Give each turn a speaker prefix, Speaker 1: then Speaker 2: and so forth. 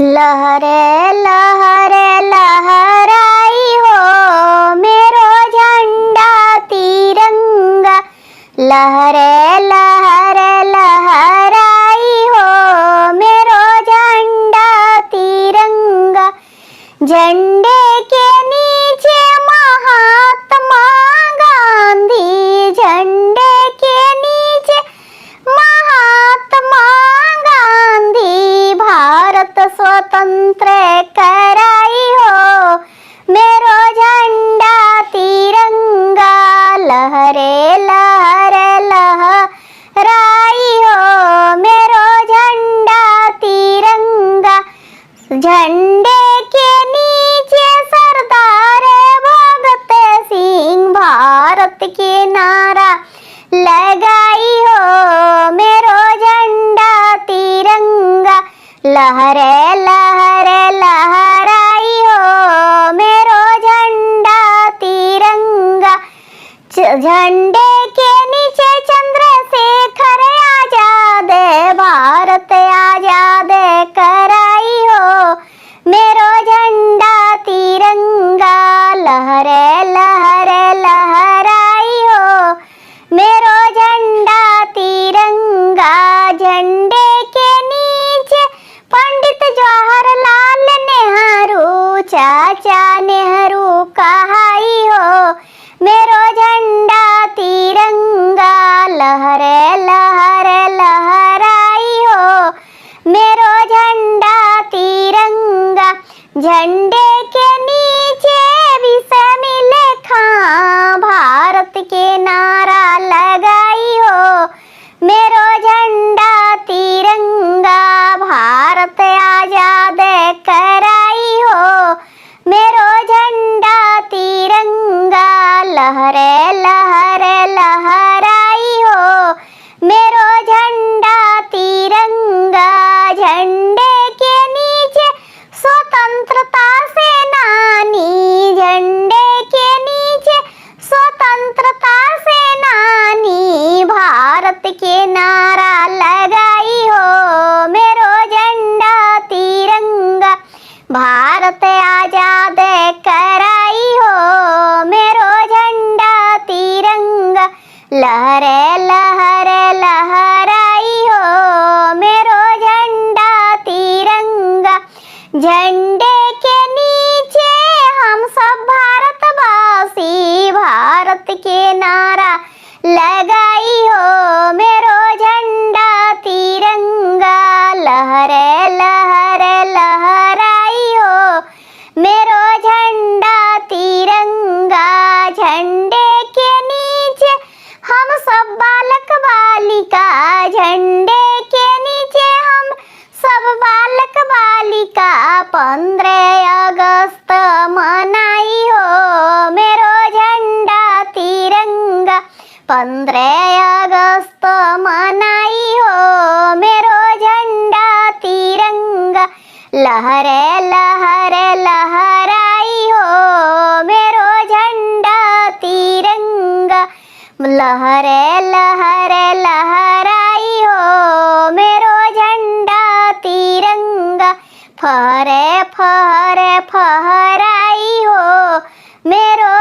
Speaker 1: लहरे लहरे लहराई हो मेरो झंडा तिरंगा। लहरे लहरे लहराई हो मेरो झंडा तिरंगा। झंडे के नीचे महात्मा गांधी, झंडे के नीचे महात्मा गांधी। भारत स्वतंत्र कराई हो मेरो झंडा तिरंगा। लहरे लहरे लहराई हो मेरो झंडा तिरंगा। झंडे के नीचे सरदार भगत सिंह भारत के नारा लगाई हो मेरो झंडा तिरंगा। लहरे लहरे लहराई हो मेरो झंडा तिरंगा। झंडे के नीचे चंद्रशेखर आजाद भारत आजाद कराई हो मेरो झंडा तिरंगा। लहरे लहरे लहराई हो मेरो झंडा तिरंगा। झंडे के नीचे पंडित जवाहरलाल नेहरू चाचा नेहरू कहाई हो मेरो झंडा तिरंगा। लहरे लहरे लहराई हो मेरो झंडा तिरंगा। झंडे के नीचे विषय मिले खां भारत के नारा लगाई हो मेरो झंडा तिरंगा। भारत आजाद कराई हो मेरो झंडा तिरंगा। लहरे लहरे लहराई हो मेरो झंडा तिरंगा। झंडे के नीचे स्वतंत्रता सेनानी, झंडे के नीचे स्वतंत्रता सेनानी भारत के नारा लगाई हो मेरो झंडा तिरंगा। भारत आजाद कराई हो मेरो झंडा तिरंगा। लहरे लहरे लहराई हो मेरो झंडा तिरंगा। झंडे के नीचे हम सब भारतवासी भारत के नारा लगाई हो मेरो झंडा तिरंगा। लहरे लहरे लहराई हो मेरो झंडा तिरंगा। झंडे के नीचे हम सब बालक बालिका, झंडे के नीचे हम सब बालक बालिका 15 अगस्त मनाई हो मेरो झंडा तिरंगा। 15 अगस्त मनाई हो मेरो झंडा तिरंगा। लहरे लहरे लहराई हो मेरो झंडा तिरंगा। लहरे लहरे लहराई हो मेरो झंडा तिरंगा। फहरे फहरे फहराई हो मेरो